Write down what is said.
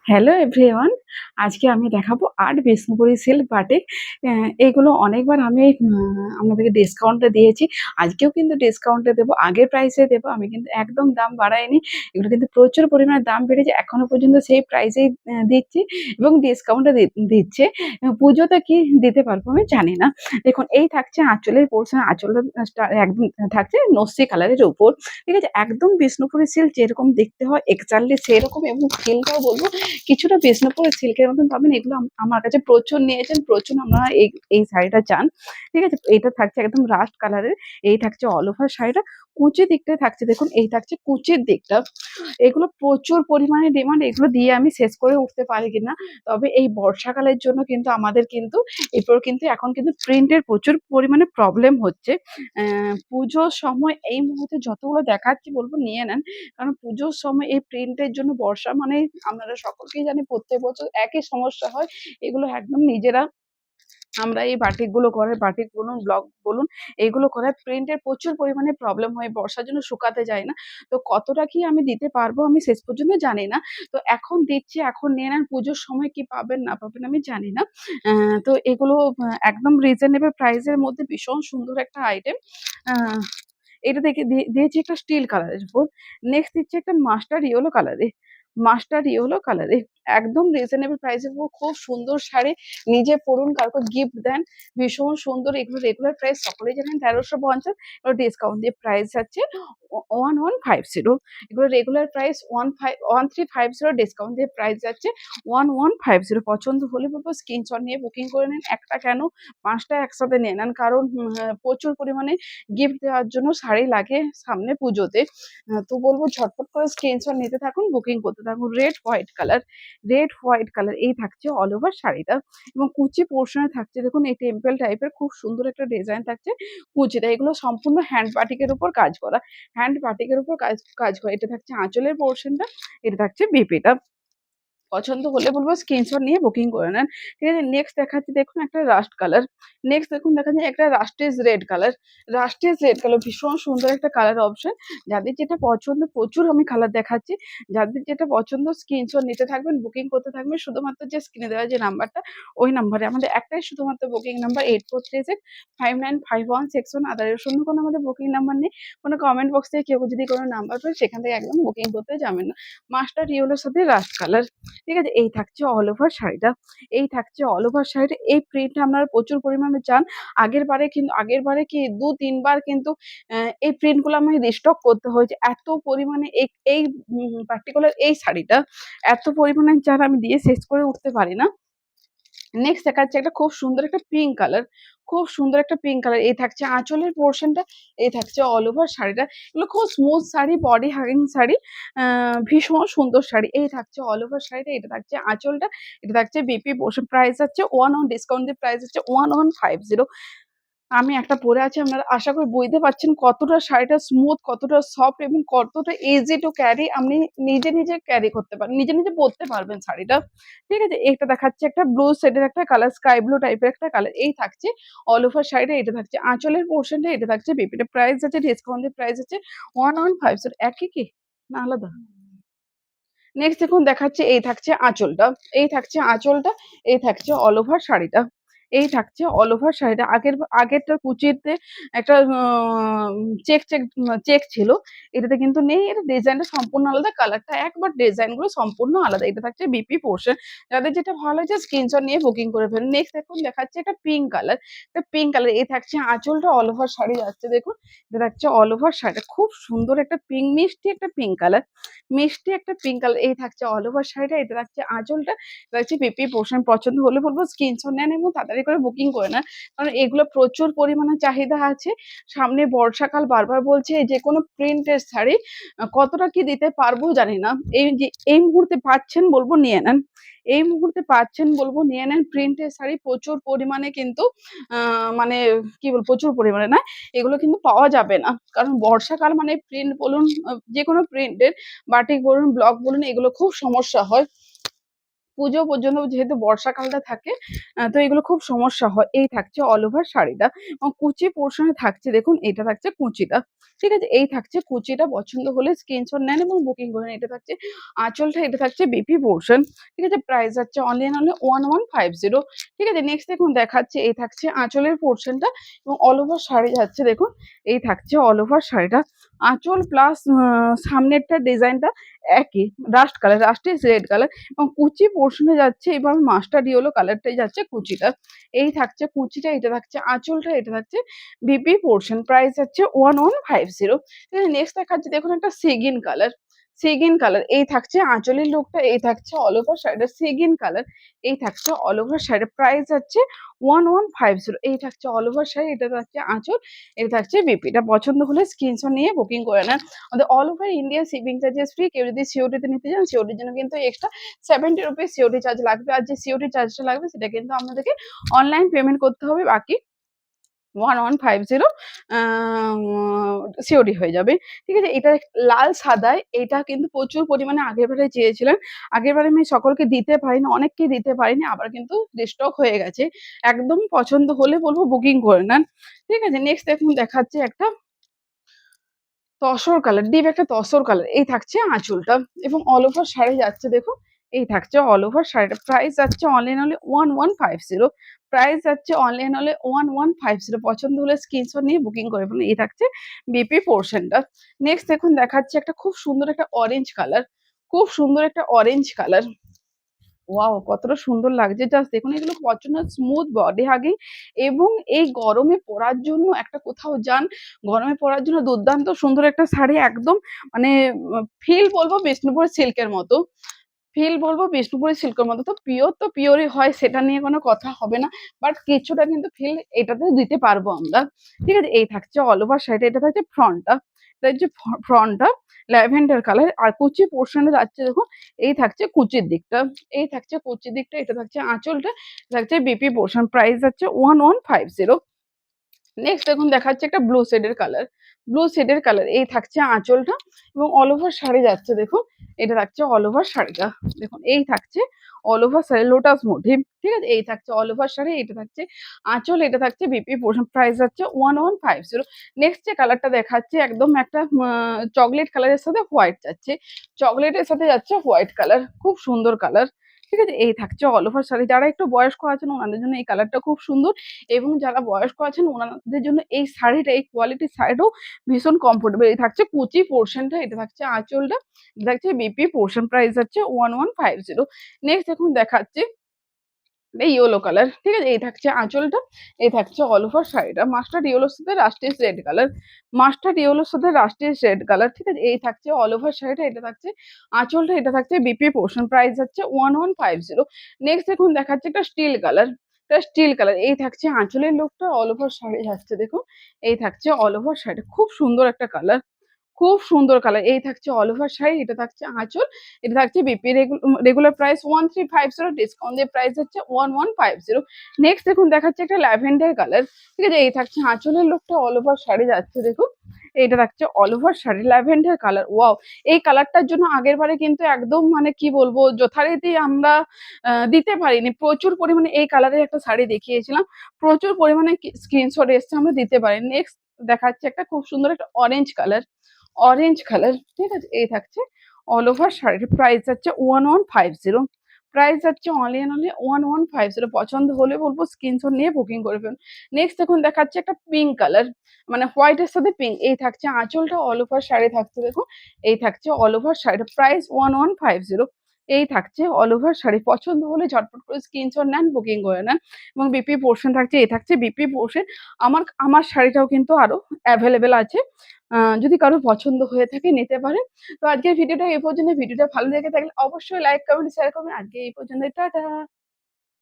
Hello everyone. আজকে আমি দেখাবো আর্ট বিষ্ণুপুরি সিল্ক বাটিক। এগুলো অনেকবার আমি আপনাদেরকে ডিসকাউন্টে দিয়েছি। আজকেও কিন্তু ডিসকাউন্টে দেবো, আগের প্রাইসে দেবো। আমি কিন্তু একদম দাম বাড়াইনি। এগুলো কিন্তু প্রচুর পরিমাণে দাম বেড়েছে। এখনো পর্যন্ত সেই প্রাইসেই দিচ্ছি এবং ডিসকাউন্টে দিচ্ছে। পুজোতে কি দিতে পারবো আমি জানি না। দেখুন, এই থাকছে আঁচলের পোরশন। আঁচলটা একদম থাকছে নস্যি কালারের উপর। ঠিক আছে? একদম বিষ্ণুপুরি সিল্ক যেরকম দেখতে হয় এক্সাক্টলি সেরকম, এবং ফিলটাও বলবো কিছুটা বিষ্ণুপুরের সিল্কের মতন পাবেন। এগুলো আমার কাছে প্রচুর নিয়েছেন, প্রচুর আপনারা এই শাড়িটা চান। ঠিক আছে? এটা থাকছে একদম রাস্ট কালারের। এই থাকছে অল ওভার শাড়িটা। কুচির দিকটায় থাকছে, দেখুন এই থাকছে কুচির দিকটা। এগুলো প্রচুর পরিমাণে ডিমান্ড। এগুলো দিয়ে আমি শেষ করে উঠতে পারি কিনা। তবে এই বর্ষাকালের জন্য কিন্তু আমাদের কিন্তু এরপর কিন্তু এখন কিন্তু প্রিন্টের প্রচুর পরিমাণে প্রবলেম হচ্ছে। পুজোর সময় এই মুহূর্তে যতগুলো দেখাচ্ছি বলবো নিয়ে নেন। কারণ পুজোর সময় এই প্রিন্টের জন্য বর্ষা মানেই আপনারা সকলকেই জানি প্রত্যেক বছর একই সমস্যা হয়। এগুলো একদম নিজেরা আমরা এই বাটিকগুলো করাই, বাটিক বলুন, ব্লক বলুন, এগুলো করায় প্রিন্টের প্রচুর পরিমাণে প্রবলেম হয়। বর্ষার জন্য শুকাতে যায় না। তো কতটা কি আমি দিতে পারবো আমি শেষ পর্যন্ত জানি না। তো এখন দিচ্ছি, এখন নিয়ে নেন। পুজোর সময় কি পাবেন না পাবেন আমি জানি না। তো এগুলো একদম রিজনেবল প্রাইস এর মধ্যে ভীষণ সুন্দর একটা আইটেম। আ এটা দেখে দিয়েছি একটা স্টিল কালারের উপর। নেক্সট দিচ্ছি একটা মাস্টার্ড ইয়েলো কালারে। মাস্টার্ড ইয়েলো কালারে। একদম রিজনেবল প্রাইস এর উপর খুব সুন্দর শাড়ি। নিজে পড়ুন, কাউকে গিফট দেন। ভীষণ সুন্দর। এগুলো রেগুলার প্রাইস সকলেই জানেন ১৩৫০। এবার ডিসকাউন্ট দিয়ে প্রাইস যাচ্ছে 1150। এগুলো রেগুলার প্রাইস 1350, ডিসকাউন্ট দিয়ে প্রাইস যাচ্ছে 1150। পছন্দ হলে বলব স্ক্রিনশট নিয়ে বুকিং করে নিন। একটা কেন ৫ টা একসাথে নিয়ে নেন। কারণ প্রচুর পরিমাণে গিফট দেওয়ার জন্য শাড়ি লাগে সামনে পুজোতে। তো বলব ঝটপট করে স্ক্রিনশট নিতে থাকুন, বুকিং করতে থাকুন। Red white colour, red white colour. এই থাকছে অল ওভার শাড়িটা এবং কুচি পোরশন এ থাকছে, দেখুন এই টেম্পল টাইপের খুব সুন্দর একটা ডিজাইন থাকছে কুচিটা। এগুলো সম্পূর্ণ হ্যান্ড বাটিকের উপর কাজ করা। হ্যান্ড বাটিকের উপর কাজ করা। এটা থাকছে আঁচলের পোরশনটা, এটা থাকছে বিপিটা। পছন্দ হলে বলব স্ক্রিনশট নিয়ে বুকিং করে নেন। ঠিক আছে? নেক্সট দেখাচ্ছি, দেখুন একটা রাস্ট কালার। নেক্সট দেখুন দেখাচ্ছি একটা রাস্টেজ রেড কালার। রাস্টেজ রেড কালার ভীষণ সুন্দর একটা কালার অপশন। যাদের যেটা পছন্দ, প্রচুর আমি কালার দেখাচ্ছি। যাদের যেটা পছন্দ স্ক্রিনশট নিতে থাকবেন, বুকিং করতে থাকবেন। শুধুমাত্র যে স্ক্রিনে দেওয়া যে নাম্বারটা, ওই নাম্বারে আমাদের একটাই শুধুমাত্র বুকিং নাম্বার 8436595161। আদারের অন্য কোনো আমাদের বুকিং নাম্বার নেই। কোনো কমেন্ট বক্স থেকে কেউ যদি কোনো নাম্বার পায় সেখান থেকে একদম বুকিং করতে যাবেন না। মাস্টার্ড ইয়েলোর সাথে রাস্ট কালার। ঠিক আছে? এই থাকছে অল ওভার শাড়িটা। এই থাকছে অল ওভার শাড়িটা। এই প্রিন্টটা আপনারা প্রচুর পরিমাণে চান। আগেরবারে কি ২-৩ বার কিন্তু এই প্রিন্টগুলো আমাকে রিস্টক করতে হয়েছে। এত পরিমাণে এই পার্টিকুলার এই শাড়িটা এত পরিমাণে চান, আমি দিয়ে শেষ করে উঠতে পারি না। নেক্সট দেখাচ্ছি একটা খুব সুন্দর একটা পিঙ্ক কালার। খুব সুন্দর একটা পিঙ্ক কালার। এই থাকছে আঁচলের পোরশনটা, এই থাকছে অল ওভার শাড়িটা। এগুলো খুব smooth sari, body hugging sari. ভীষণ সুন্দর শাড়ি। এই থাকছে অল ওভার শাড়িটা, এটা থাকছে আঁচলটা, এটা থাকছে বিপি পোরশন। প্রাইস হচ্ছে 11 ডিসকাউন্ট দিয়ে প্রাইস হচ্ছে 1150। আমি একটা পরে আছি, আপনারা আশা করি বুঝতে পারছেন কতটা শাড়িটা স্মুথ, কতটা সফট এবং কতটা ইজি টু ক্যারি। আপনি নিজে ক্যারি করতে পারেন। নিজে পরতে পারবেন শাড়িটা। ঠিক আছে? এটা দেখাচ্ছে একটা ব্লু শেডের একটা কালার, স্কাই ব্লু টাইপের একটা কালার। এই থাকছে অল ওভার শাড়িটা, এটা থাকছে আঁচলের পোরশনটা, এটা থাকছে বিপিটা। প্রাইস আছে ডিসকাউন্ট দিয়ে প্রাইস হচ্ছে 1150। একই কি? না আলাদা? নেক্সট দেখুন দেখাচ্ছে, এই থাকছে আঁচলটা, এই থাকছে আঁচলটা, এই থাকছে অল ওভার শাড়িটা। এই থাকছে অল ওভার শাড়িটা। আগেরটার কুচিতে একটা চেক ছিল। এটাতে কিন্তু নেই। এটা ডিজাইনটা সম্পূর্ণ আলাদা, কালারটা এক, বাট ডিজাইন গুলো সম্পূর্ণ আলাদা। এটা থাকছে বিপি পোরশন। যাদের যেটা ভালো লাগছে স্ক্রিনশট নিয়ে বুকিং করে ফেলুন। নেক্সট দেখুন দেখাচ্ছে একটা পিঙ্ক কালার। একটা পিঙ্ক কালার। এই থাকছে আঁচলটা, অল ওভার শাড়ি যাচ্ছে দেখুন। এটা থাকছে অল ওভার শাড়িটা। খুব সুন্দর একটা পিঙ্ক, মিষ্টি একটা পিঙ্ক কালার। মিষ্টি একটা পিঙ্ক কালার। এই থাকছে অল ওভার শাড়িটা, এটা থাকছে আঁচলটা, এটা হচ্ছে পিপি পোরশন। পছন্দ হলে বলব স্ক্রিনশট নেন এবং তাড়াতাড়ি করে বুকিং করে নেন। কারণ এগুলো প্রচুর পরিমাণে চাহিদা আছে। সামনে বর্ষাকাল, বারবার বলছি যেকোনো প্রিন্টের শাড়ি কতটা কি দিতে পারবো জানি না। এই মুহূর্তে পাচ্ছেন বলব নিয়ে নেন। এই মুহূর্তে পাচ্ছেন বলব নিয়ে নেন। প্রিন্টের শাড়ি প্রচুর পরিমাণে কিন্তু মানে কি বলবো, প্রচুর পরিমাণে না, এগুলো কিন্তু পাওয়া যাবে না। কারণ বর্ষাকাল মানে প্রিন্ট বলুন, যেকোনো প্রিন্টের বাটিক বলুন, ব্লক বলুন, এগুলো খুব সমস্যা হয়। পুজো পর্যন্ত যেহেতু বর্ষাকালটা থাকে তো এগুলো খুব সমস্যা হয়। এই থাকছে অল ওভার শাড়িটা এবং কুচি পোর্শনে থাকছে দেখুন এটা থাকছে কুচিটা। ঠিক আছে? এই থাকছে কুচিটা পছন্দ হলে স্ক্রিনশট নেন এবং বুকিং করে নেন। এটা থাকছে আঁচলটা, এটা থাকছে বিপি পোর্শন। ঠিক আছে? প্রাইস যাচ্ছে অনলি এন্ড অনলি 1150। ঠিক আছে? নেক্সট দেখুন দেখাচ্ছি এই থাকছে আঁচলের পোর্শনটা এবং অল ওভার শাড়ি যাচ্ছে দেখুন এই থাকছে অল ওভার শাড়িটা। আঁচল প্লাস সামনেরটা ডিজাইনটা একই rust colour, rust red colour এবং কুচি পোর্শনে যাচ্ছে এবার মাস্টার্ড ইয়েলো কালারটাই যাচ্ছে কুচিটা। এই থাকছে কুচিটা, এটা থাকছে আঁচলটা, এটা থাকছে বিপি পোর্শন। প্রাইস হচ্ছে 1150। নেক্সট দেখাচ্ছি দেখুন একটা সিগিন কালার। সিগিন কালার এই থাকছে আঁচলের লুকটা, এই থাকছে অল ওভার শাড়িটা সিগিন কালার, এই থাকছে অল ওভার শাড়ির প্রাইস হচ্ছে 1150। এই থাকছে অল ওভার শাড়ি, এটা থাকছে আঁচল, এটা থাকছে বিপি। এটা পছন্দ হলে স্ক্রিনশট নিয়ে বুকিং করে নেন। আমাদের all over India shipping charges free. কেউ যদি সিওডি তে নিতে চান সিওডির জন্য কিন্তু এক্সট্রা 70 রুপিস সিওডি চার্জ লাগবে। আর যে সিওডি চার্জটা লাগবে সেটা কিন্তু আপনাদেরকে অনলাইন পেমেন্ট করতে হবে। বাকি 1150 সিওডি হয়ে যাবে। ঠিক আছে? এটা লাল সাদায় এটা কিন্তু প্রচুর পরিমাণে আগেরবারে চেয়েছিলেন। আগেরবারে আমি সকলকে দিতে পারিনি, অনেককে দিতে পারিনি। আবার কিন্তু রিস্টক হয়ে গেছে। একদম পছন্দ হলে বলব বুকিং করে নেন। ঠিক আছে? নেক্সট দেখুন দেখাচ্ছি একটা তসর কালার, ডিপ একটা তসর কালার। এই থাকছে আঁচলটা এবং অল ওভার শাড়ি যাচ্ছে দেখুন, এই থাকছে অল ওভার শাড়িটা। প্রাইস যাচ্ছে অনলি এন্ড অনলি 1150। প্রাইস যাচ্ছে অনলি এন্ড অনলি 1150। পছন্দ হলে স্ক্রিনশট নিয়ে বুকিং করে ফেলুন। এই থাকছে বিপি পোর্শনটা। নেক্সট দেখুন দেখাচ্ছি একটা খুব সুন্দর একটা অরেঞ্জ কালার। খুব সুন্দর একটা অরেঞ্জ কালার। ওয়াও! কতটা সুন্দর লাগছে জাস্ট দেখুন এগুলো প্রচন্ড স্মুথ বডি হাগিং এবং এই গরমে পরার জন্য একটা কোথাও যান, গরমে পরার জন্য দুর্দান্ত সুন্দর একটা শাড়ি একদম মানে ফিল বলবো বিষ্ণুপুরের সিল্কের মতো। ফিল বলবো বিষ্ণুপুরি সিল্কের মতো। তো পিওর তো পিওরই হয় সেটা নিয়ে কোনো কথা হবে না। বাট কিছুটা কিন্তু ফিল এটাতেও দিতে পারবো আমরা। ঠিক আছে? এই থাকছে অল ওভার শাড়িটা, এটা থাকছে ফ্রন্টটা। এটা হচ্ছে ফ্রন্টটা ল্যাভেন্ডার কালার আর কুচি পোর্শন এ যাচ্ছে দেখুন এই থাকছে কুচির দিকটা। এই থাকছে কুচির দিকটা, এটা থাকছে আঁচলটা, এটা থাকছে বিপি পোর্শন। প্রাইস যাচ্ছে 1150। নেক্সট দেখুন দেখাচ্ছে একটা ব্লু শেডের কালার। ব্লু শেডের কালার এই থাকছে আঁচলটা এবং অল ওভার শাড়ি যাচ্ছে দেখুন। এটা থাকছে অল ওভার শাড়িটা। দেখুন এই থাকছে all over sari lotus motif. ঠিক আছে? এই থাকছে অল ওভার শাড়ি, এটা থাকছে আঁচল, এটা থাকছে বিপি পোর্শন। প্রাইস যাচ্ছে 1150। নেক্সট যে কালারটা দেখাচ্ছি একদম একটা চকলেট কালারের সাথে হোয়াইট যাচ্ছে। চকলেটের সাথে যাচ্ছে হোয়াইট কালার। খুব সুন্দর কালার। ঠিক আছে? এই থাকছে অল ওভার শাড়ি। যারা একটু বয়স্ক আছেন ওনাদের জন্য এই কালারটা খুব সুন্দর। এবং যারা বয়স্ক আছেন ওনাদের জন্য এই শাড়িটা, এই কোয়ালিটির শাড়িটাও ভীষণ কমফোর্টেবল। এই থাকছে কুচি পোর্শনটা, এটা থাকছে আঁচলটা, এটা থাকছে বিপি পোর্শন। প্রাইস হচ্ছে 1150। নেক্সট দেখুন দেখাচ্ছি এটা ইয়েলো কালার। ঠিক আছে? এই থাকছে আঁচলটা, এই থাকছে অল ওভার শাড়িটা। মাস্টার্ড ইয়েলোর সাথে রাস্টিস রেড কালার। মাস্টার্ড ইয়েলোর সাথে রাস্টিস রেড কালার। ঠিক আছে? এই থাকছে অল ওভার শাড়িটা, এটা থাকছে আঁচলটা, এটা থাকছে বিপি পোর্শন। প্রাইস হচ্ছে 1150। নেক্সট দেখুন দেখাচ্ছে একটা স্টিল কালার। এটা স্টিল কালার। এই থাকছে আঁচলের লুকটা, অল ওভার শাড়ি যাচ্ছে দেখুন। এই থাকছে অল ওভার শাড়িটা। খুব সুন্দর একটা কালার। খুব সুন্দর কালার। এই থাকছে অল ওভার শাড়ি, এটা থাকছে আঁচল, এটা থাকছে বিপি। রেগুলার প্রাইস 1350, ডিসকাউন্ট দিয়ে প্রাইস হচ্ছে 1150। নেক্সট দেখুন দেখাচ্ছে একটা ল্যাভেন্ডার কালার। ঠিক আছে? এই থাকছে আঁচলের লুকটা, অল ওভার শাড়ি যাচ্ছে দেখুন। এইটা থাকছে all over sari lavender colour. Wow! এই কালারটার জন্য আগেরবারে কিন্তু একদম মানে কি বলবো যথারীতি আমরা দিতে পারিনি। প্রচুর পরিমাণে এই কালারের একটা শাড়ি দেখিয়েছিলাম। প্রচুর পরিমাণে স্ক্রিনশট এসছে আমরা দিতে পারিনি। নেক্সট দেখাচ্ছে একটা খুব সুন্দর একটা অরেঞ্জ কালার। Orange colour. ঠিক আছে? এই থাকছে অল ওভার শাড়ির প্রাইস যাচ্ছে 1150। প্রাইস যাচ্ছে অনলি এন্ড অনলি 1150। পছন্দ হলে বলব স্ক্রিনশট নিয়ে বুকিং করে ফেলুন। নেক্সট দেখুন দেখাচ্ছে একটা পিঙ্ক কালার মানে হোয়াইট এর সাথে পিঙ্ক। এই থাকছে আঁচলটা, অল ওভার শাড়ি থাকছে দেখুন। এই থাকছে অল ওভার শাড়ির প্রাইস 1150। এই থাকছে অল ওভার শাড়ি। পছন্দ হলে ঝটপট করে স্ক্রিনশট নেন, বুকিং করে নেন এবং বিপি পোর্শন থাকছে, এই থাকছে বিপি পোর্শন। আমার আমার শাড়িটাও কিন্তু আরো এভেইলেবল আছে। যদি কারো পছন্দ হয়ে থাকে নিতে পারেন। তো আজকের ভিডিওটা এই পর্যন্ত। ভিডিওটা ভালো লেগে থাকলে অবশ্যই লাইক, কমেন্ট, শেয়ার করবেন। আজকে এই পর্যন্তই। টাটা।